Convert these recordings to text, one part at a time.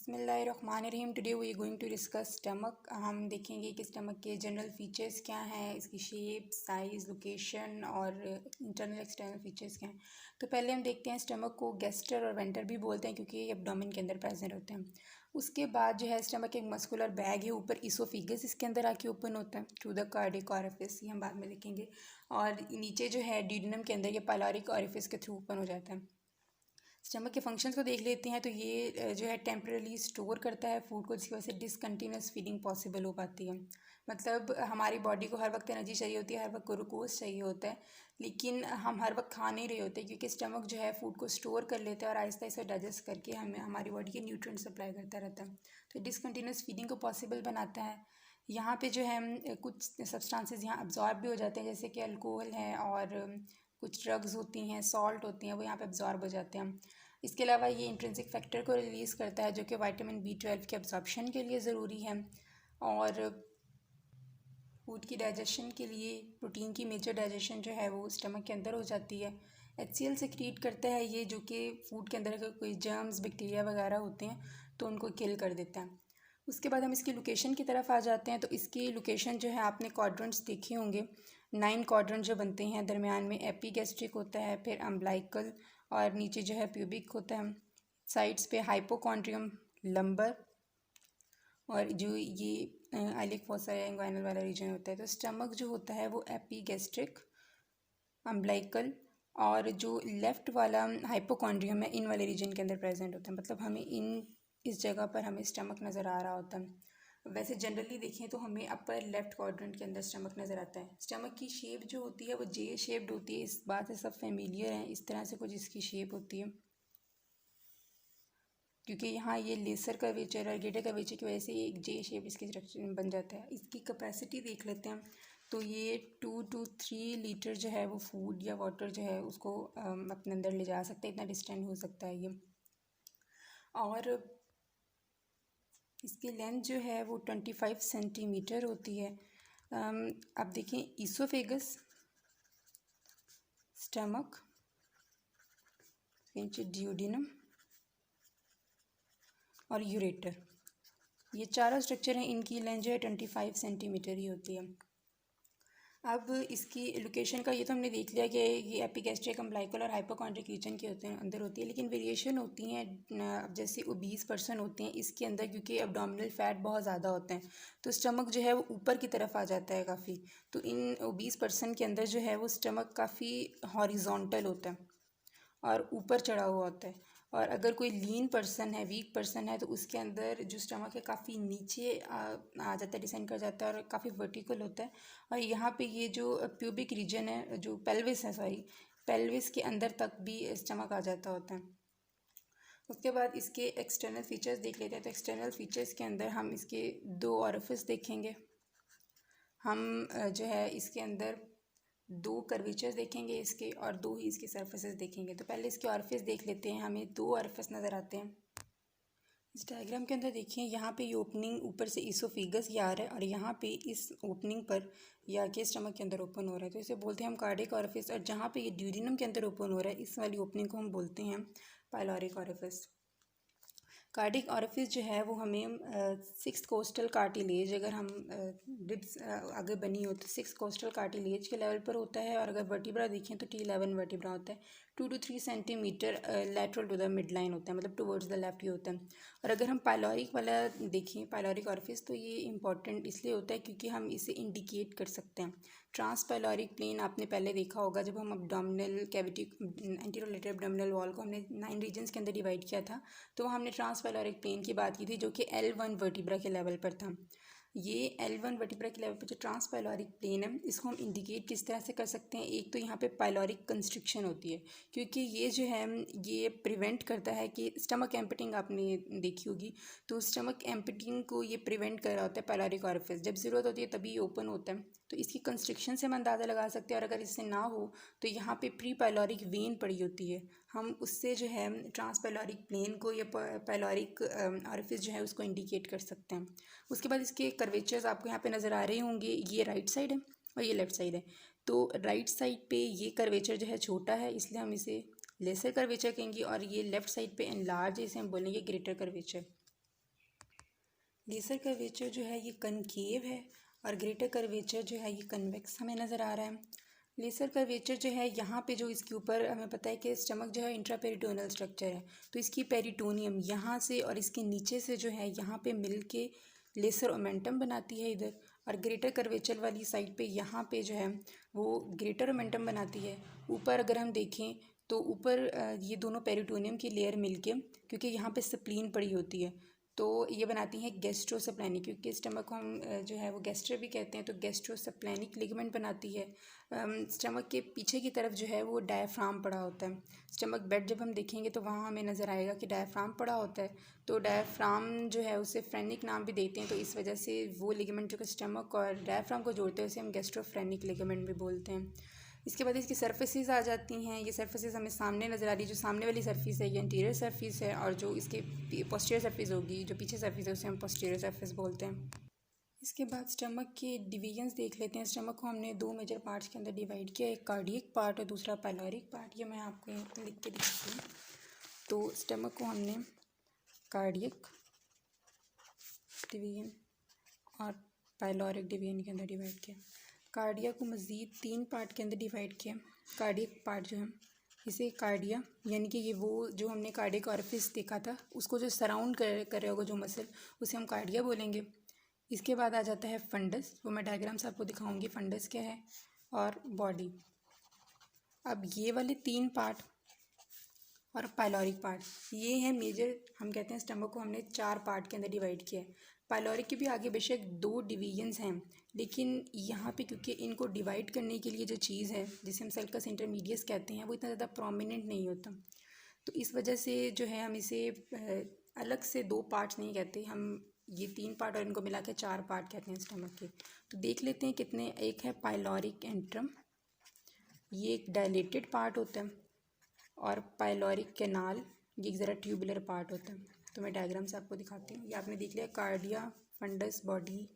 बिस्मिल्लाहिर्रहमानिर्रहीम। Today we going to discuss stomach. हम देखेंगे कि स्टमक के जनरल फीचर्स क्या हैं, इसकी शेप, साइज़, लोकेशन और इंटरनल एक्सटर्नल फीचर्स क्या हैं। तो पहले हम देखते हैं स्टमक को गैस्टर और वेंटर भी बोलते हैं क्योंकि ये एब्डोमेन के अंदर प्रेजेंट होते हैं। उसके बाद जो है स्टमक एक मस्कुलर बैग है, ऊपर इसोफिगस इसके अंदर आके ओपन होता है थ्रू द कार्डिक ऑरिफिस, ये हम बाद में देखेंगे। और नीचे जो है ड्यूडेनम के अंदर ये पाइलोरिक ऑरिफिस के थ्रू ओपन हो जाता है। स्टमक के फंक्शंस को देख लेते हैं। तो ये जो है टेम्परली स्टोर करता है फूड को, जिसकी वजह से डिसकंटिन्यूस फीडिंग पॉसिबल हो पाती है। मतलब हमारी बॉडी को हर वक्त एनर्जी चाहिए होती है, हर वक्त ग्लूकोज चाहिए होता है, लेकिन हम हर वक्त खा नहीं रहे होते क्योंकि स्टमक जो है फूड को स्टोर कर लेता है और आहिस्ता आहिस्ता डाइजेस्ट करके हमें हमारी बॉडी के न्यूट्रिएंट सप्लाई करता रहता है। तो डिसकंटिन्यूस फीडिंग को पॉसिबल बनाता है। यहाँ पे जो है कुछ सब्सटेंसेस यहाँ अब्जॉर्ब भी हो जाते हैं, जैसे कि अल्कोहल है और कुछ ड्रग्स होती हैं, सॉल्ट होती हैं, वो यहाँ पे अब्जॉर्ब हो जाते हैं। इसके अलावा ये इंट्रिंसिक फैक्टर को रिलीज़ करता है जो कि विटामिन B12 के एब्जॉर्प्शन के लिए ज़रूरी है और फूड की डाइजेशन के लिए प्रोटीन की मेजर डाइजेशन जो है वो स्टमक के अंदर हो जाती है। HCl सेक्रीट करता है ये, जो कि फूड के अंदर अगर कोई जर्म्स, बैक्टीरिया वगैरह होते हैं तो उनको किल कर देता है। उसके बाद हम इसकी लोकेशन की तरफ आ जाते हैं। तो इसकी लोकेशन जो है, आपने क्वाड्रेंट्स देखे होंगे, 9 क्वाड्रेंट जो बनते हैं, दरमियान में एपीगैस्ट्रिक होता है, फिर अम्बलाइकल और नीचे जो है प्यूबिक होता है, साइड्स पे हाइपोकॉन्ड्रियम, लंबर और जो ये आइलिक फोसा या इंग्वाइनल वाला रीजन होता है। तो स्टमक जो होता है वो एपीगैस्ट्रिक, अम्बलाइकल और जो लेफ़्ट वाला हाइपोकॉन्ड्रियम है, इन वाले रीजन के अंदर प्रेजेंट होता है। मतलब हमें इस जगह पर हमें स्टमक नज़र आ रहा होता है। वैसे जनरली देखें तो हमें अपर लेफ़्ट क्वाड्रेंट के अंदर स्टमक नज़र आता है। स्टमक की शेप जो होती है वो जे शेप्ड होती है, इस बात से सब फेमिलियर हैं। इस तरह से कुछ इसकी शेप होती है क्योंकि यहाँ ये लेसर कर्वेचर और ग्रेटर कर्वेचर की वजह से ये एक जे शेप इसकी स्ट्रक्चर बन जाता है। इसकी कैपेसिटी देख लेते हैं। तो ये 2 to 3 लीटर जो है वो फूड या वाटर जो है उसको अपने अंदर ले जा सकते हैं, इतना डिस्टेंट हो सकता है ये। और इसकी लेंथ जो है वो 25 सेंटीमीटर होती है। अब देखें, ईसोफेगस, स्टमक, ड्यूडेनम और यूरेटर, ये चारों स्ट्रक्चर हैं, इनकी लेंथ जो है 25 सेंटीमीटर ही होती है। अब इसकी लोकेशन का ये तो हमने देख लिया कि ये एपिगैस्ट्रिक, अम्बलाइकल और हाइपोकॉन्ड्रिक रीजन के होते हैं, अंदर होती है, लेकिन वेरिएशन होती हैं। अब जैसे ओबीस पर्सन होते हैं, इसके अंदर क्योंकि एब्डोमिनल फैट बहुत ज़्यादा होते हैं तो स्टमक जो है वो ऊपर की तरफ आ जाता है काफ़ी। तो इन ओबीस पर्सन के अंदर जो है वो स्टमक काफ़ी हॉरिजॉन्टल होता है और ऊपर चढ़ा हुआ होता है। और अगर कोई लीन पर्सन है, वीक पर्सन है, तो उसके अंदर जो स्टमक है काफ़ी नीचे आ जाता है, डिसेंड कर जाता है और काफ़ी वर्टिकल होता है। और यहाँ पे ये जो प्यूबिक रीजन है, जो पेल्विस है, सॉरी, पेल्विस के अंदर तक भी स्टमक आ जाता होता है। उसके बाद इसके एक्सटर्नल फीचर्स देख लेते हैं। तो एक्सटर्नल फीचर्स के अंदर हम इसके 2 ऑरिफिस देखेंगे। हम जो है इसके अंदर 2 कर्वेचर्स देखेंगे इसके और 2 ही इसकी सरफेसेस देखेंगे। तो पहले इसके ऑरिफिस देख लेते हैं। हमें 2 ऑरिफिस नज़र आते हैं इस डायग्राम के अंदर। देखिए यहाँ पे ये ओपनिंग ऊपर से इसोफिगस ये आ रहा है और यहाँ पे इस ओपनिंग पर ये आके स्टमक के अंदर ओपन हो रहा है, तो इसे बोलते हैं हम कार्डिक ऑरिफिस। और जहाँ पे ये ड्यूडेनम के अंदर ओपन हो रहा है, इस वाली ओपनिंग को हम बोलते हैं पाइलोरिक ऑरिफिस। कार्डिक ऑरिफिस जो है वो हमें 6th कोस्टल कार्टिलेज, अगर हम रिब्स आगे बनी हो तो 6th कोस्टल कार्टिलेज के लेवल पर होता है। और अगर वर्टिब्रा देखें तो T11 वर्टिब्रा होता है। 2 to 3 centimetre lateral to the mid line होता है, मतलब टुवर्ड्स द लेफ्ट ही होता है। और अगर हम पाइलोरिक वाला देखें, पाइलोरिक ऑरिफिस, तो ये इंपॉर्टेंट इसलिए होता है क्योंकि हम इसे इंडिकेट कर सकते हैं। ट्रांसपाइलोरिक प्लेन आपने पहले देखा होगा, जब हम अब्डोमिनल कैविटी, एंटीरोलेटर एब्डोमिनल वॉल को हमने 9 रीजन्स के अंदर डिवाइड किया था, तो हमने ट्रांसपाइलोरिक प्लेन की बात की थी जो कि L1 वर्टिब्रा के लेवल पर था। ये L1 वर्टिब्रा के लेवल पर जो ट्रांसपाइलोरिक प्लेन है, इसको हम इंडिकेट किस तरह से कर सकते हैं। एक तो यहाँ पे पाइलोरिक कंस्ट्रिक्शन होती है क्योंकि ये जो है ये प्रिवेंट करता है कि स्टमक एम्पटिंग आपने देखी होगी, तो स्टमक एम्पटिंग को ये प्रिवेंट कर रहा होता है पाइलोरिक ऑरिफिस। जब ज़रूरत होती है तभी ये ओपन होता है, तो इसकी कंस्ट्रिक्शन से हम अंदाज़ा लगा सकते हैं। और अगर इससे ना हो तो यहाँ पे प्री पाइलोरिक वेन पड़ी होती है, हम उससे जो है ट्रांसपाइलोरिक प्लेन को या पाइलोरिक ऑरिफिस जो है उसको इंडिकेट कर सकते हैं। उसके बाद इसके कर्वेचर्स आपको यहाँ पे नज़र आ रहे होंगे, ये राइट साइड है और ये लेफ़्ट साइड है। तो राइट साइड पे ये कर्वेचर जो है छोटा है, इसलिए हम इसे लेसर कर्वेचर कहेंगे, और ये लेफ़्ट साइड पे एनलार्ज है, इसे हम बोलेंगे ग्रेटर कर्वेचर। लेसर कर्वेचर जो है ये कनकेव है और ग्रेटर कर्वेचर जो है ये कन्वेक्स हमें नज़र आ रहा है। लेसर कर्वेचर जो है यहाँ पे जो इसके ऊपर हमें पता है कि स्टमक जो है इंट्रापेरिटोनियल स्ट्रक्चर है, तो इसकी पेरिटोनियम यहाँ से और इसके नीचे से जो है यहाँ पे मिल के लेसर ओमेंटम बनाती है इधर, और ग्रेटर कर्वेचर वाली साइड पे यहाँ पे जो है वो ग्रेटर ओमेंटम बनाती है। ऊपर अगर हम देखें तो ऊपर ये दोनों पेरिटोनियम की लेयर मिलके, क्योंकि यहाँ पे स्प्लीन पड़ी होती है, तो ये बनाती हैं गैस्ट्रोसप्लैनिक, क्योंकि स्टमक को हम जो है वो गैस्ट्रो भी कहते हैं, तो गैस्ट्रोसप्लैनिक लिगामेंट बनाती है। स्टमक के पीछे की तरफ जो है वो डायफ्राम पड़ा होता है। स्टमक बेड जब हम देखेंगे तो वहाँ हमें नज़र आएगा कि डायफ्राम पड़ा होता है, तो डायफ्राम जो है उसे फ्रेनिक नाम भी देते हैं, तो इस वजह से वो लिगामेंट जो कि स्टमक और डायफ्राम को जोड़ते हैं उसे हम गैस्ट्रोफ्रेनिक लिगामेंट भी बोलते हैं। इसके बाद इसकी सर्फेसिस आ जाती हैं। ये सर्फेसिस हमें सामने नज़र आ रही है, जो सामने वाली सर्फिस है ये इंटीरियर सर्फिस है, और जो इसके पोस्टीरियर सर्फिस होगी, जो पीछे सर्फिस है उसे हम पोस्टीरियर सर्फिस बोलते हैं। इसके बाद स्टमक के डिवीजन्स देख लेते हैं। स्टमक को हमने दो मेजर पार्ट्स के अंदर डिवाइड किया, एक कार्डियक पार्ट और दूसरा पाइलोरिक पार्ट। ये मैं आपको लिख के दिखाती हूँ। तो स्टमक को हमने कार्डियक डिवीजन और पाइलोरिक डिवीजन के अंदर डिवाइड किया। कार्डिया को मज़ीद 3 पार्ट के अंदर डिवाइड किया। कार्डियक पार्ट जो है इसे कार्डिया, यानी कि ये वो जो हमने कार्डियक ऑरिफिस देखा था उसको जो सराउंड कर रहे होगा जो मसल, उसे हम कार्डिया बोलेंगे। इसके बाद आ जाता है फंडस, वो मैं डायग्राम से आपको दिखाऊंगी फंडस क्या है, और बॉडी। अब ये वाले 3 पार्ट और पाइलोरिक पार्ट, ये है मेजर। हम कहते हैं स्टमक को हमने 4 पार्ट के अंदर डिवाइड किया है। पाइलोरिक के भी आगे बेशक 2 डिवीजन्स हैं, लेकिन यहाँ पे क्योंकि इनको डिवाइड करने के लिए जो चीज़ है जिसे हम सल्कस इंटरमीडियस कहते हैं वो इतना ज़्यादा प्रोमिनेंट नहीं होता, तो इस वजह से जो है हम इसे अलग से 2 पार्ट्स नहीं कहते, हम ये 3 पार्ट और इनको मिला के 4 पार्ट कहते हैं स्टमक के। तो देख लेते हैं कितने। एक है पाइलोरिक एंट्रम, ये एक डायलेटेड पार्ट होता है, और पाइलोरिक कैनाल ये एक ज़रा ट्यूबुलर पार्ट होता है। तो मैं डायग्राम से आपको दिखाती हूँ। ये आपने देख लिया cardia, fundus, body,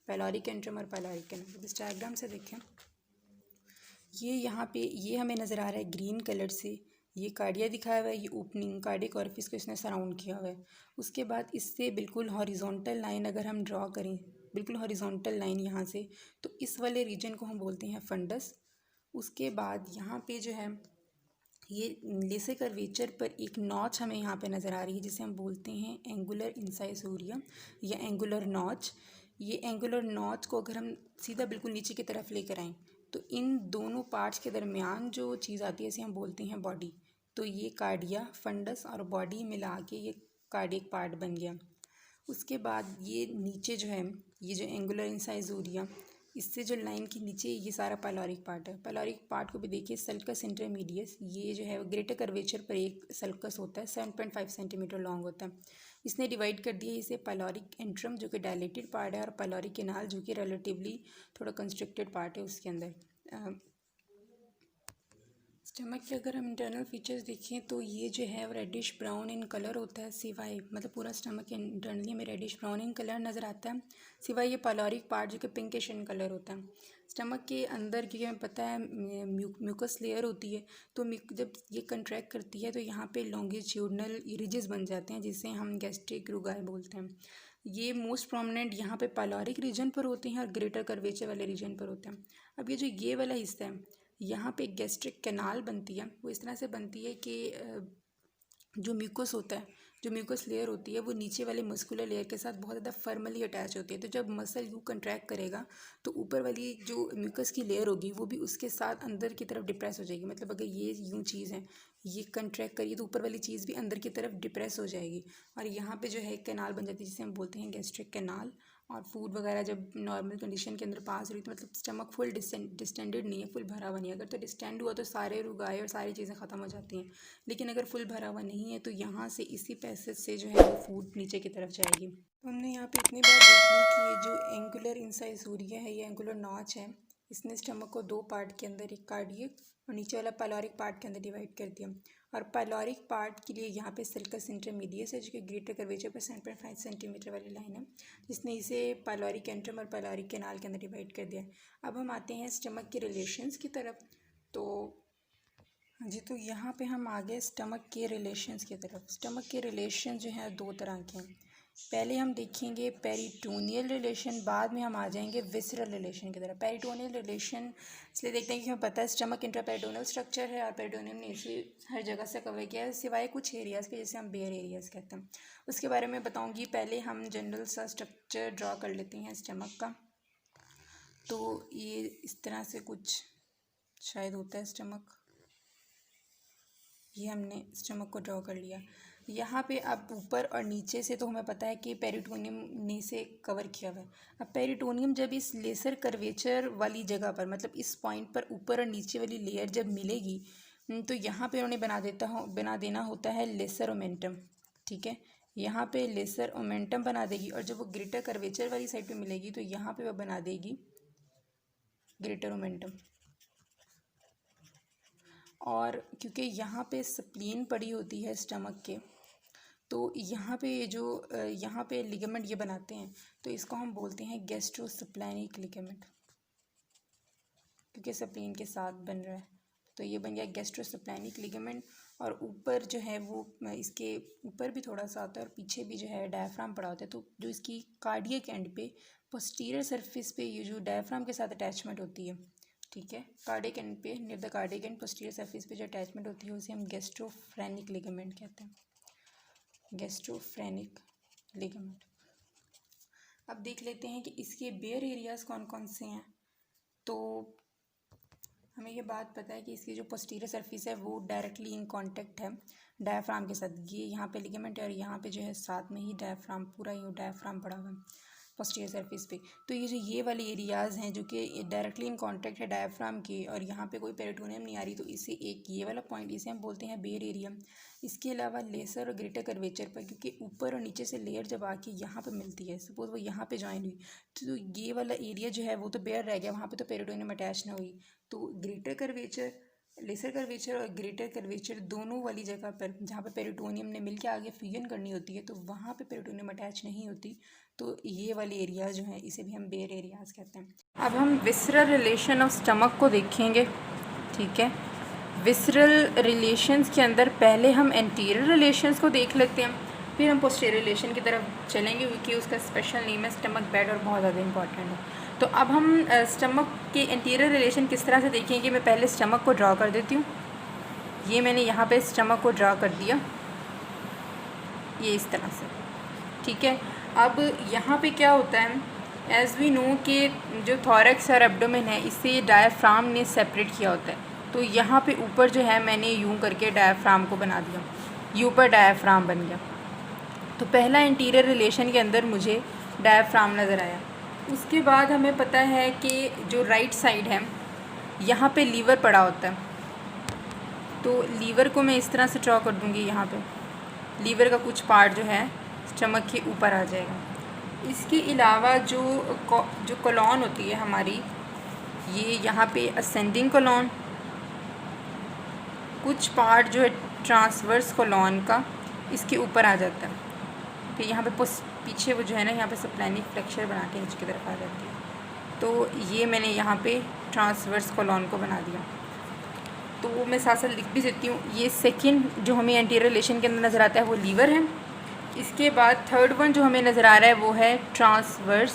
pyloric antrum और पाइलोरिक कैनाल। इस डायग्राम से देखें, ये यहाँ पे ये हमें नज़र आ रहा है ग्रीन कलर से, ये कार्डिया दिखाया हुआ है, ये ओपनिंग कार्डियक ऑरिफिस को इसने सराउंड किया हुआ है। उसके बाद इससे बिल्कुल हॉरिजॉन्टल लाइन अगर हम ड्रॉ करें, बिल्कुल हॉरिजॉन्टल लाइन यहाँ से, तो इस वाले रीजन को हम बोलते हैं फंडस। उसके बाद यहाँ पे जो है ये लेसर कर्वेचर पर एक नॉच हमें यहाँ पे नज़र आ रही है, जिसे हम बोलते हैं एंगुलर इंसाइसोरिया या एंगुलर नॉच। ये एंगुलर नॉच को अगर हम सीधा बिल्कुल नीचे की तरफ लेकर आएँ तो इन दोनों पार्ट्स के दरमियान जो चीज़ आती है इसे हम बोलते हैं बॉडी। तो ये कार्डिया, फंडस और बॉडी मिला के ये कार्डियक पार्ट बन गया। उसके बाद ये नीचे जो है ये जो एंगुलर इंसाइजोरिया, इससे जो लाइन के नीचे ये सारा पाइलोरिक पार्ट है। पाइलोरिक पार्ट को भी देखिए सल्कस इंटरमीडियस, ये जो है ग्रेटर कर्वेचर पर एक सल्कस होता है, 7.5 सेंटीमीटर लॉन्ग होता है। इसने डिवाइड कर दिया इसे पाइलोरिक एंट्रम जो कि डायलेटेड पार्ट है, और पाइलोरिक कैनाल जो कि रिलेटिवली थोड़ा कंस्ट्रिक्टेड पार्ट है उसके अंदर। स्टमक के अगर हम इंटरनल फीचर्स देखें तो ये जो है वो रेडिश ब्राउन इन कलर होता है, सिवाय मतलब पूरा स्टमक इंटरनली में रेडिश ब्राउन इन कलर नज़र आता है, सिवाय ये पाइलोरिक पार्ट जो कि पिंकिश इन कलर होता है। स्टमक के अंदर क्योंकि हमें पता है म्यूकस लेयर होती है, तो जब ये कंट्रैक्ट करती है तो यहाँ पे लॉन्गिट्यूडनल रिजेस बन जाते हैं जिसे हम गैस्ट्रिक रुगाई बोलते हैं। ये मोस्ट प्रोमिनेंट यहाँ पे पाइलोरिक रीजन पर होते हैं और ग्रेटर कर्वेचर वाले रीजन पर होते हैं। अब ये जो ये वाला हिस्सा है यहाँ पे गैस्ट्रिक कैनाल बनती है, वो इस तरह से बनती है कि जो म्यूकस होता है, जो म्यूकस लेयर होती है वो नीचे वाले मस्कुलर लेयर के साथ बहुत ज़्यादा फर्मली अटैच होती है। तो जब मसल यूँ कंट्रैक्ट करेगा तो ऊपर वाली जो म्यूकस की लेयर होगी वो भी उसके साथ अंदर की तरफ डिप्रेस हो जाएगी। मतलब अगर ये यूँ चीज़ है, ये कंट्रैक्ट करिए तो ऊपर वाली चीज़ भी अंदर की तरफ डिप्रेस हो जाएगी, और यहाँ पे जो है कैनाल बन जाती है जिसे हम बोलते हैं गैस्ट्रिक कैनाल। और फूड वगैरह जब नॉर्मल कंडीशन के अंदर पास हो रही तो मतलब स्टमक फुल डिस्टेंडेड नहीं है, फुल भरा हुआ नहीं है। अगर तो डिस्टेंड हुआ तो सारे रुगाए और सारी चीज़ें ख़त्म हो जाती हैं, लेकिन अगर फुल भरा हुआ नहीं है तो यहाँ से इसी पैसेज से जो है वो फूड नीचे की तरफ जाएगी। तो हमने यहाँ पे इतनी बार देख ली कि ये जो एंगुलर इंसाइजोरिया है, ये एंगुलर नॉच है, इसने स्टमक को 2 पार्ट के अंदर, एक कार्डियक और नीचे वाला पाइलोरिक पार्ट के अंदर डिवाइड कर दिया। और पाइलोरिक पार्ट के लिए यहाँ पे सल्कस इंटरमीडियस है जो कि ग्रेटर कर्वेचर पर 7.5 सेंटीमीटर वाली लाइन है, जिसने इसे पाइलोरिक एंट्रम और पाइलोरिक कैनाल के अंदर डिवाइड कर दिया। अब हम आते हैं स्टमक के रिलेशंस की तरफ। तो हाँ जी, तो यहाँ पे हम आ गए स्टमक के रिलेशंस की तरफ। स्टमक के रिलेशन जो है 2 तरह के हैं, पहले हम देखेंगे पेरिटोनियल रिलेशन, बाद में हम आ जाएंगे विसरल रिलेशन की तरफ। पेरिटोनियल रिलेशन इसलिए देखते हैं कि हमें पता है स्टमक इंट्रापेरिटोनियल स्ट्रक्चर है और पेरिटोनियम ने इसे हर जगह से कवर किया है सिवाय कुछ एरियाज़ के, जैसे हम बेयर एरियाज़ कहते हैं। उसके बारे में बताऊंगी। पहले हम जनरल सा स्ट्रक्चर ड्रॉ कर लेते हैं स्टमक का। तो ये इस तरह से कुछ शायद होता है स्टमक। ये हमने स्टमक को ड्रॉ कर लिया। यहाँ पे अब ऊपर और नीचे से तो हमें पता है कि पेरिटोनियम ने से कवर किया हुआ है। अब पेरिटोनियम जब इस लेसर कर्वेचर वाली जगह पर, मतलब इस पॉइंट पर ऊपर और नीचे वाली लेयर जब मिलेगी, तो यहाँ पे उन्होंने बना देना होता है लेसर ओमेंटम। ठीक है, यहाँ पे लेसर ओमेंटम बना देगी, और जब वो ग्रेटर कर्वेचर वाली साइड पे मिलेगी तो यहाँ पे वो बना देगी ग्रेटर ओमेंटम। और क्योंकि यहाँ पे स्प्लीन पड़ी होती है स्टमक के, तो यहाँ पे लिगामेंट ये बनाते हैं, तो इसको हम बोलते हैं गैस्ट्रोस्प्लैनिक लिगामेंट, क्योंकि स्प्लीन के साथ बन रहा है। तो ये बन गया गैस्ट्रोस्प्लैनिक लिगामेंट। और ऊपर जो है वो इसके ऊपर भी थोड़ा सा आता है और पीछे भी जो है डायफ्राम पड़ा होता है। तो जो इसकी कार्डियक एंड पे पोस्टीरियर सरफेस पे ये जो डायफ्राम के साथ अटैचमेंट होती है, ठीक है, कार्डियक एंड पे near the cardiac and posterior surface पे जो अटैचमेंट होती है उसे हम गैस्ट्रोफ्रेनिक लिगामेंट कहते हैं, गैस्ट्रोफ्रेनिक लिगामेंट। अब देख लेते हैं कि इसके बेयर एरियाज़ कौन कौन से हैं। तो हमें ये बात पता है कि इसकी जो पोस्टीरियर सरफेस है वो डायरेक्टली इन कांटेक्ट है डायफ्राम के साथ। ये यहाँ पे लिगामेंट है और यहाँ पे जो है साथ में ही डायफ्राम, पूरा ये डायफ्राम पड़ा हुआ है पोस्टीरियर सरफेस पे। तो ये वाले एरियाज़ हैं जो कि डायरेक्टली इन कांटेक्ट है डायफ्राम के, और यहाँ पे कोई पेरिटोनियम नहीं आ रही, तो इसे एक ये वाला पॉइंट इसे हम बोलते हैं बेयर एरिया। इसके अलावा लेसर और ग्रेटर कर्वेचर पर, क्योंकि ऊपर और नीचे से लेयर जब आके यहाँ पे मिलती है, सपोज वो यहाँ पे ज्वाइन हुई, तो ये वाला एरिया जो है वो तो बेयर रह गया, वहाँ पे तो पेरिटोनियम अटैच ना हुई। तो ग्रेटर कर्वेचर, लेसर कर्वेचर और ग्रेटर कर्वेचर दोनों वाली जगह पर जहाँ पे पेरिटोनियम ने मिलकर आगे फ्यूजन करनी होती है, तो वहाँ पे पेरिटोनियम अटैच नहीं होती। तो ये वाले एरिया जो है इसे भी हम बेयर एरियाज़ कहते हैं। अब हम विसरल रिलेशन ऑफ स्टमक को देखेंगे। ठीक है, विसरल रिलेशंस के अंदर पहले हम एंटीरियर रिलेशंस को देख लेते हैं, फिर हम पोस्टीरियर रिलेशन की तरफ चलेंगे, क्योंकि उसका स्पेशल नेम है स्टमक बेड और बहुत ज़्यादा इंपॉर्टेंट है। तो अब हम स्टमक के इंटीरियर रिलेशन किस तरह से देखेंगे। मैं पहले स्टमक को ड्रॉ कर देती हूँ। ये मैंने यहाँ पे स्टमक को ड्रॉ कर दिया, ये इस तरह से। ठीक है, अब यहाँ पे क्या होता है, एज़ वी नो कि जो थॉरैक्स और एब्डोमेन है इसे डायफ्राम ने सेपरेट किया होता है। तो यहाँ पे ऊपर जो है मैंने यूँ करके डायफ्राम को बना दिया, ये ऊपर डायफ्राम बन गया। तो पहला इंटीरियर रिलेशन के अंदर मुझे डायफ्राम नज़र आया। उसके बाद हमें पता है कि जो राइट साइड है यहाँ पे लीवर पड़ा होता है, तो लीवर को मैं इस तरह से ड्रॉ कर दूँगी। यहाँ पे लीवर का कुछ पार्ट जो है स्टमक के ऊपर आ जाएगा। इसके अलावा जो कोलॉन होती है हमारी, ये यहाँ पे असेंडिंग कोलॉन, कुछ पार्ट जो है ट्रांसवर्स कोलॉन का इसके ऊपर आ जाता है। फिर यहाँ पे पीछे वो जो है ना, यहाँ पे स्प्लैनिक फ्लेक्चर बना के नीचे की तरफ आ जाती है। तो ये मैंने यहाँ पे ट्रांसवर्स कोलॉन को बना दिया। तो वो मैं साथ साथ लिख भी देती हूँ। ये सेकंड जो हमें एंटीरियर रिलेशन के अंदर नज़र आता है वो लीवर है। इसके बाद थर्ड वन जो हमें नज़र आ रहा है वो है ट्रांसवर्स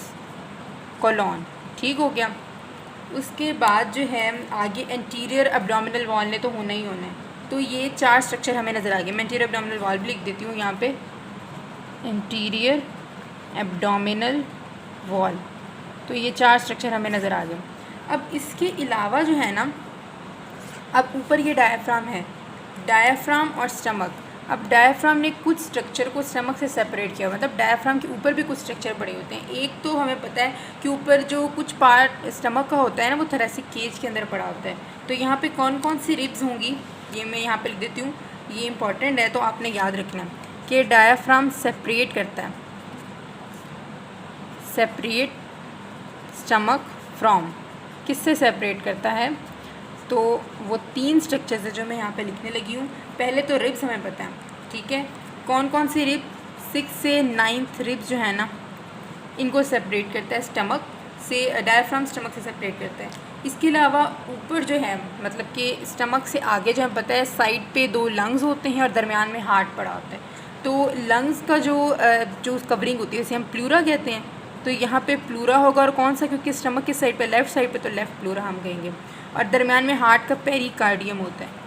कोलॉन। ठीक हो गया। उसके बाद जो है आगे एंटीरियर एब्डोमिनल वॉल ने तो होना ही होना है। तो ये चार स्ट्रक्चर हमें नज़र आ गए। मैं एंटीरियर एब्डोमिनल वॉल भी लिख देती हूँ यहाँ पे, एंटीरियर एब्डोमिनल वॉल। तो ये चार स्ट्रक्चर हमें नज़र आ गए। अब इसके अलावा जो है ना, अब ऊपर ये डायफ्राम है, डायफ्राम और स्टमक। अब डायफ्राम ने कुछ स्ट्रक्चर को स्टमक से सेपरेट किया, मतलब डायफ्राम के ऊपर भी कुछ स्ट्रक्चर पड़े होते हैं। एक तो हमें पता है कि ऊपर जो कुछ पार्ट स्टमक का होता है ना, वो थोरेसिक केज के अंदर पड़ा होता है। तो यहाँ पे कौन कौन सी रिब्स होंगी ये मैं यहाँ पे लिख देती हूँ, ये इंपॉर्टेंट है, तो आपने याद रखना कि डायफ्राम सेपरेट करता है, सेपरेट स्टमक फ्रॉम, किससे सेपरेट करता है। तो वो तीन स्ट्रक्चर्स है जो मैं यहाँ पे लिखने लगी हूँ। पहले तो रिब्स हमें पता है, ठीक है, कौन कौन सी रिब, 6 से 9th रिब्स जो है ना, इनको सेपरेट करता है स्टमक से, डायफ्राम स्टमक से सेपरेट करता है। इसके अलावा ऊपर जो है, मतलब कि स्टमक से आगे जो हमें पता है साइड पे 2 लंग्स होते हैं और दरमियान में हार्ट पड़ा होता है। तो लंग्स का जो कवरिंग होती है उसे हम प्लूरा कहते हैं। तो यहाँ पे प्लूरा होगा, और कौन सा, क्योंकि स्टमक की साइड पे लेफ़्ट साइड पे, तो लेफ़्ट प्लूरा हम कहेंगे। और दरमियान में हार्ट का पेरिकार्डियम होता है।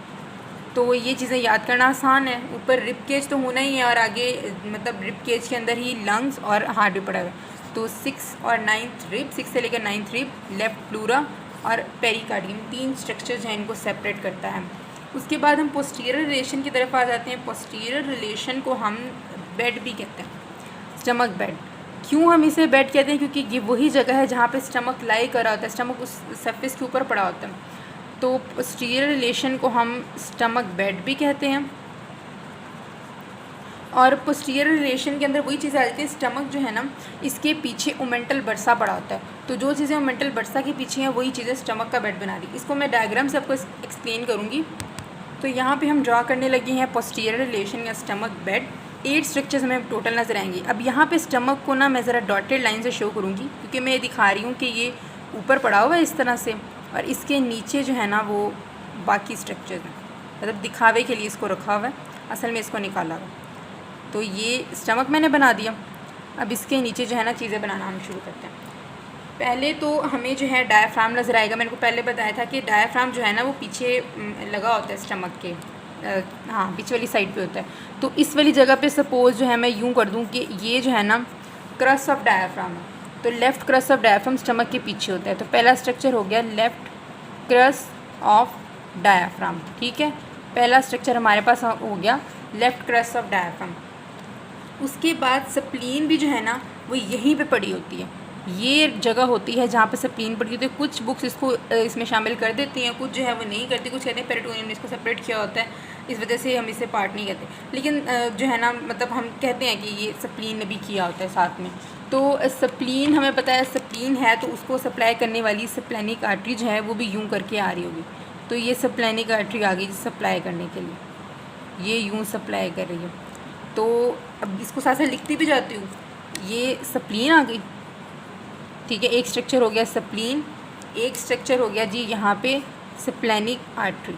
तो ये चीज़ें याद करना आसान है। ऊपर रिब केज तो होना ही है, और आगे मतलब रिब केज के अंदर ही लंग्स और हार्ट भी पड़ा हुआ है। तो 6 और 9th रिब, 6 से लेकर 9th रिब, लेफ़्ट प्लूरा और पेरिकार्डियम, 3 स्ट्रक्चर्स हैं, इनको सेपरेट करता है। उसके बाद हम पोस्टीरियर रिलेशन की तरफ आ जाते हैं। पोस्टीरियर रिलेशन को हम बेड भी कहते हैं, स्टमक बेड। क्यों हम इसे बेड कहते हैं? क्योंकि ये वही जगह है जहाँ पे स्टमक लाई करा होता है, स्टमक उस सरफेस के ऊपर पड़ा होता है। तो पोस्टीरियर रिलेशन को हम स्टमक बेड भी कहते हैं। और पोस्टीरियर रिलेशन के अंदर वही चीज़ें आ जाती है, स्टमक जो है ना, इसके पीछे ओमेंटल बर्सा पड़ा होता है। तो जो चीज़ें ओमेंटल बर्सा के पीछे हैं वही चीज़ें स्टमक का बेड बना रही। इसको मैं डायग्राम से आपको एक्सप्लेन करूँगी। तो यहाँ पे हम ड्रा करने लगे हैं पोस्टीरियर रिलेशन या स्टमक बेड। 8 स्ट्रक्चर्स हमें टोटल नज़र आएंगे। अब यहाँ पे स्टमक को ना मैं ज़रा डॉटेड लाइन से शो करूँगी, क्योंकि मैं ये दिखा रही हूँ कि ये ऊपर पड़ा हुआ है इस तरह से, और इसके नीचे जो है ना वो बाकी स्ट्रक्चर्स हैं, मतलब दिखावे के लिए इसको रखा हुआ है, असल में इसको निकाला हुआ। तो ये स्टमक मैंने बना दिया। अब इसके नीचे जो है ना चीज़ें बनाना हम शुरू करते हैं। पहले तो हमें जो है डायाफ्राम नज़र आएगा। मैंने को पहले बताया था कि डायाफ्राम जो है ना वो पीछे लगा होता है स्टमक के, हाँ बीच वाली साइड पे होता है। तो इस वाली जगह पे सपोज़ जो है मैं यूँ कर दूँ कि ये जो है ना क्रस्ट ऑफ डायाफ्राम है। तो left crust of diaphragm stomach के पीछे होता है। तो पहला स्ट्रक्चर हो गया लेफ़्ट क्रस्ट ऑफ डायाफ्राम, ठीक है। पहला स्ट्रक्चर हमारे पास हो गया लेफ़्ट क्रस्ट ऑफ डायाफ्राम। उसके बाद स्प्लीन भी जो है ना वो यहीं पे पड़ी होती है। ये जगह होती है जहाँ पे स्प्लीन पड़ी होती है। कुछ बुक्स इसको इसमें शामिल कर देती हैं, कुछ जो है वो नहीं करती। कुछ कहते हैं पेरिटोनियम ने इसको सेपरेट किया होता है, इस वजह से हम इसे पार्ट नहीं कहते। लेकिन जो है ना मतलब हम कहते हैं कि ये स्प्लीन ने भी किया होता है साथ में। तो स्प्लीन हमें पता है स्प्लीन है, तो उसको सप्लाई करने वाली स्प्लेनिक आर्टरी जो है वो भी यूँ करके आ रही होगी। तो ये स्प्लेनिक आर्टरी आ गई सप्लाई करने के लिए, ये यूँ सप्लाई कर रही है। तो अब इसको साथ साथ लिखती भी जाती हूँ। ये स्प्लीन आ गई, ठीक है। एक स्ट्रक्चर हो गया स्प्लीन, एक स्ट्रक्चर हो गया जी यहाँ पे स्प्लेनिक आर्टरी।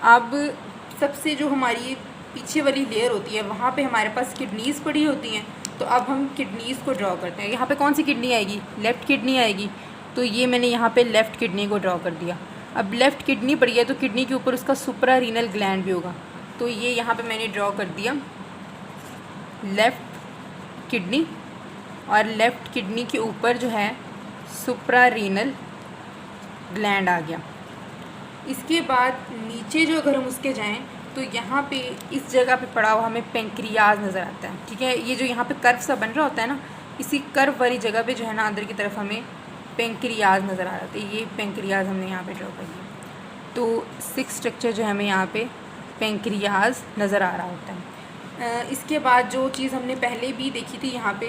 अब सबसे जो हमारी पीछे वाली लेयर होती है वहाँ पे हमारे पास किडनीज़ पड़ी होती हैं। तो अब हम किडनीज़ को ड्रॉ करते हैं। यहाँ पे कौन सी किडनी आएगी? लेफ़्ट किडनी आएगी। तो ये मैंने यहाँ पे लेफ़्ट किडनी को ड्रॉ कर दिया। अब लेफ़्ट किडनी पड़ी है तो किडनी के ऊपर उसका सुप्रा रीनल ग्लैंड भी होगा। तो ये यहाँ पे मैंने ड्रॉ कर दिया लेफ़्ट किडनी, और लेफ़्ट किडनी के ऊपर जो है सुप्रा रीनल ग्लैंड आ गया। इसके बाद नीचे जो अगर हम उसके जाएं तो यहाँ पे इस जगह पे पड़ा हुआ हमें पेंक्रियाज नज़र आता है, ठीक है। ये जो यहाँ पे कर्व सा बन रहा होता है ना, इसी कर्व वाली जगह पे जो है ना अंदर की तरफ हमें पेंक्रियाज नज़र आ रहा था। ये पेंक्रियाज हमने यहाँ पे ड्रॉ कर दिया। तो 6 स्ट्रक्चर जो है हमें यहाँ पे पेंक्रियाज नज़र आ रहा होता है। इसके बाद जो चीज़ हमने पहले भी देखी थी यहाँ पे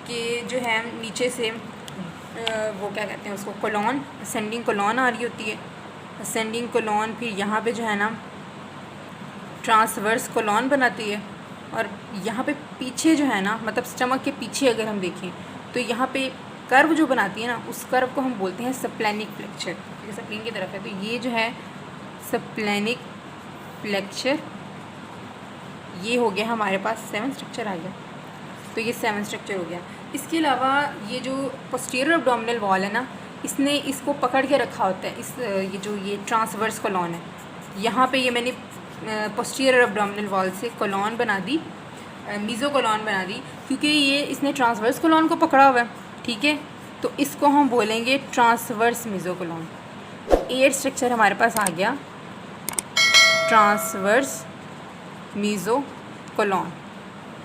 कि जो है नीचे से वो क्या कहते हैं उसको, कोलॉन, असेंडिंग कोलॉन आ रही होती है। असेंडिंग कोलॉन फिर यहाँ पे जो है ना ट्रांसवर्स कोलॉन बनाती है। और यहाँ पे पीछे जो है ना मतलब स्टमक के पीछे अगर हम देखें तो यहाँ पे कर्व जो बनाती है ना उस कर्व को हम बोलते हैं स्प्लेनिक फ्लेक्चर। स्प्लीन की तरफ है तो ये जो है स्प्लेनिक फ्लेक्चर। ये हो गया हमारे पास 7 स्ट्रक्चर आ गया। तो ये 7 स्ट्रक्चर हो गया। इसके अलावा ये जो पोस्टीरियर एब्डोमिनल वॉल है ना, इसने इसको पकड़ के रखा होता है। ये ट्रांसवर्स कोलॉन है, यहाँ पे ये मैंने पोस्टीरियर एब्डोमिनल वॉल से कोलॉन बना दी, मीज़ो कोलॉन बना दी, क्योंकि ये इसने ट्रांसवर्स कोलॉन को पकड़ा हुआ है, ठीक है। तो इसको हम बोलेंगे ट्रांसवर्स मीज़ो कोलॉन। 8 स्ट्रक्चर हमारे पास आ गया ट्रांसवर्स मीज़ो कोलॉन।